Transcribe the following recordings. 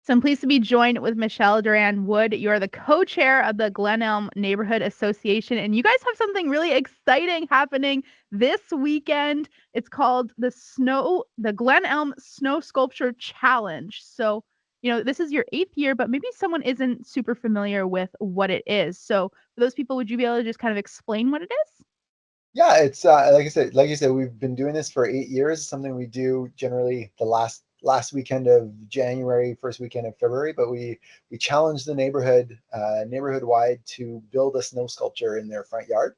So I'm pleased to be joined with Michel Durand-Wood. You're the co-chair of the Glenelm Neighborhood Association, and you guys have something really exciting happening this weekend. It's called the Glenelm Snow Sculpture Challenge. So, this is your 8th year, but maybe someone isn't super familiar with what it is. So, for those people, would you be able to just kind of explain what it is? Yeah, it's like you said, we've been doing this for 8 years. It's something we do generally the last weekend of January, first weekend of February. But we challenge the neighborhood wide to build a snow sculpture in their front yard,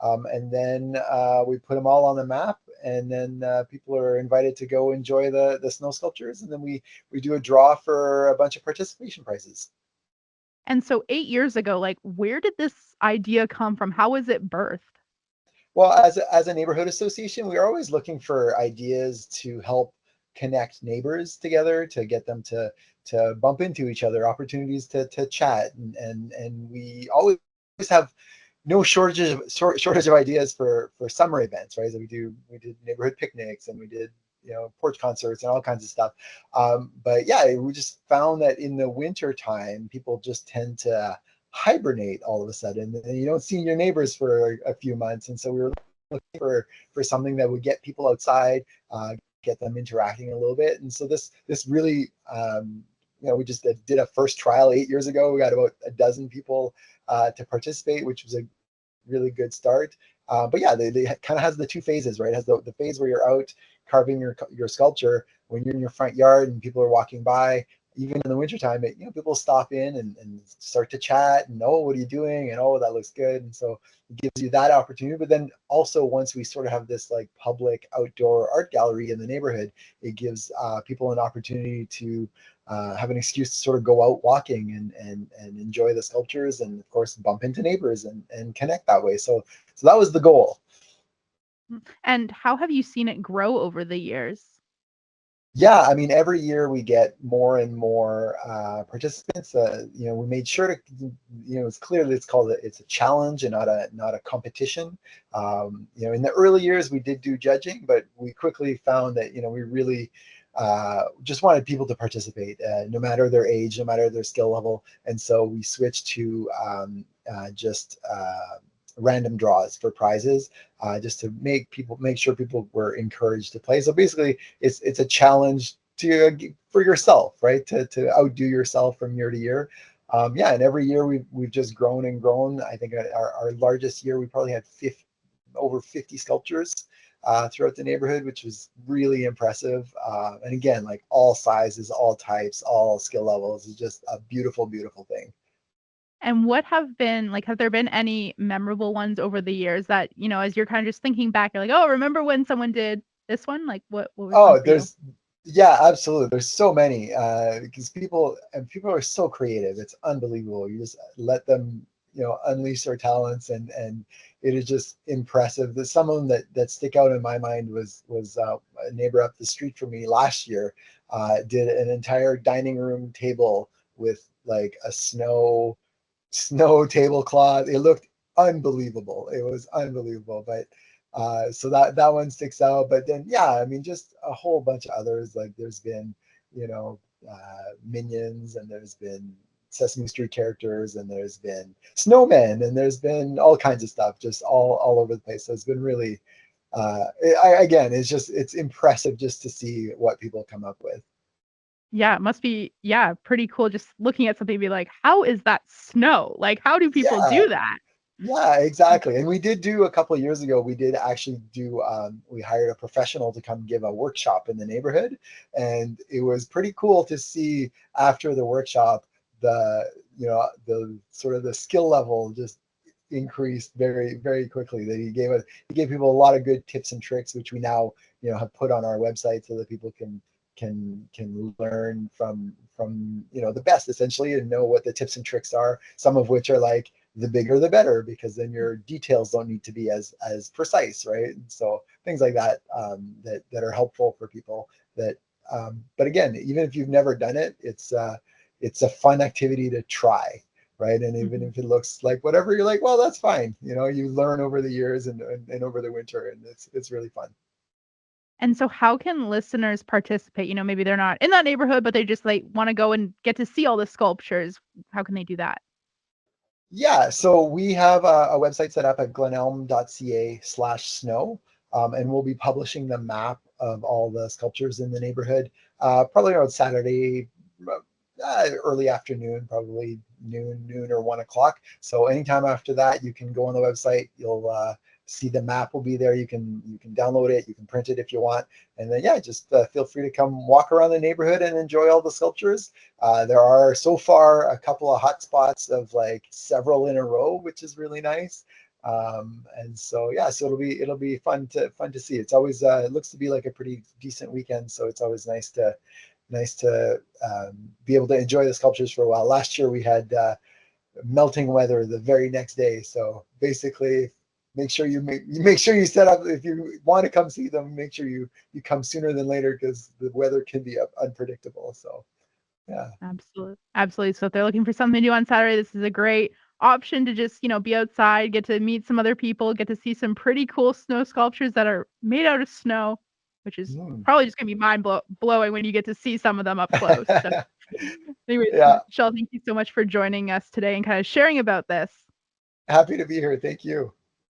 and then we put them all on the map. And then people are invited to go enjoy the snow sculptures, and then we do a draw for a bunch of participation prizes. And so 8 years ago, like, where did this idea come from? How was it birthed? Well, as a neighborhood association, we are always looking for ideas to help connect neighbors together, to get them to bump into each other, opportunities to chat, and we always have no shortage of ideas for summer events, right? So we did neighborhood picnics, and we did porch concerts and all kinds of stuff. But yeah, we just found that in the winter time, people just tend to hibernate all of a sudden, and you don't see your neighbors for a few months. And so we were looking for something that would get people outside, get them interacting a little bit. And so this really, we just did a first trial 8 years ago. We got about a dozen people to participate, which was a really good start. But yeah, they kind of has the two phases, right? It has the phase where you're out carving your sculpture when you're in your front yard and people are walking by. Even in the wintertime, people stop in and start to chat and, oh, what are you doing? And, oh, that looks good. And so it gives you that opportunity. But then also, once we sort of have this like public outdoor art gallery in the neighborhood, it gives people an opportunity to have an excuse to sort of go out walking and enjoy the sculptures, and of course bump into neighbors and connect that way. So that was the goal. And how have you seen it grow over the years? Yeah, I mean, every year we get more and more participants. We made sure to, it's clear that it's a challenge and not a competition. In the early years we did do judging, but we quickly found that we really just wanted people to participate, no matter their age, no matter their skill level. And so we switched to just random draws for prizes, just to make sure people were encouraged to play. So basically, it's a challenge for yourself, right? To outdo yourself from year to year. Yeah, and every year we've just grown and grown. I think our largest year we probably had over 50 sculptures throughout the neighborhood, which was really impressive. And again, like all sizes, all types, all skill levels. It's just a beautiful, beautiful thing. And what have there been any memorable ones over the years that, as you're kind of just thinking back, you're like, oh, remember when someone did this one? Like what was one Oh, for you? yeah, absolutely. There's so many because people are so creative. It's unbelievable. You just let them, unleash their talents, and it is just impressive. There's some of them that stick out in my mind was a neighbor up the street from me last year did an entire dining room table with like a snow tablecloth. It looked unbelievable. It was unbelievable. But so that one sticks out. But then yeah, I mean, just a whole bunch of others. Like there's been, Minions, and there's been Sesame Street characters, and there's been snowmen, and there's been all kinds of stuff, just all over the place. So it's been really again, it's impressive just to see what people come up with. Yeah, it must be, yeah, pretty cool just looking at something and be like, how is that snow? Like, how do people Yeah. do that? Yeah, exactly. And we did do a couple of years ago, we did actually do, we hired a professional to come give a workshop in the neighborhood. And it was pretty cool to see after the workshop, the sort of the skill level just increased very, very quickly. That he gave people a lot of good tips and tricks, which we now, have put on our website so that people can learn from the best essentially, and know what the tips and tricks are, some of which are like the bigger the better, because then your details don't need to be as precise, right? So things like that, that are helpful for people. But again, even if you've never done it, it's a fun activity to try, right? And even Mhm. if it looks like whatever, you're like, well, that's fine. You learn over the years and over the winter, and it's really fun. And so how can listeners participate? Maybe they're not in that neighborhood, but they just like want to go and get to see all the sculptures. How can they do that? Yeah, so we have a website set up at glenelm.ca/snow, and we'll be publishing the map of all the sculptures in the neighborhood probably on Saturday, early afternoon, probably noon or 1 o'clock. So anytime after that, you can go on the website. You'll see the map will be there. You can download it. You can print it if you want, and then yeah, just feel free to come walk around the neighborhood and enjoy all the sculptures. There are so far a couple of hot spots of like several in a row, which is really nice. And so yeah, so it'll be fun to see. It's always it looks to be like a pretty decent weekend, so it's always nice to be able to enjoy the sculptures for a while. Last year we had melting weather the very next day, so basically make sure you set up if you want to come see them. Make sure you come sooner than later because the weather can be unpredictable. So yeah. Absolutely. Absolutely. So if they're looking for something to do on Saturday, this is a great option to just, be outside, get to meet some other people, get to see some pretty cool snow sculptures that are made out of snow, which is Mm. probably just going to be blowing when you get to see some of them up close. So anyways, Yeah, Michelle, thank you so much for joining us today and kind of sharing about this. happy to be here. Thank you.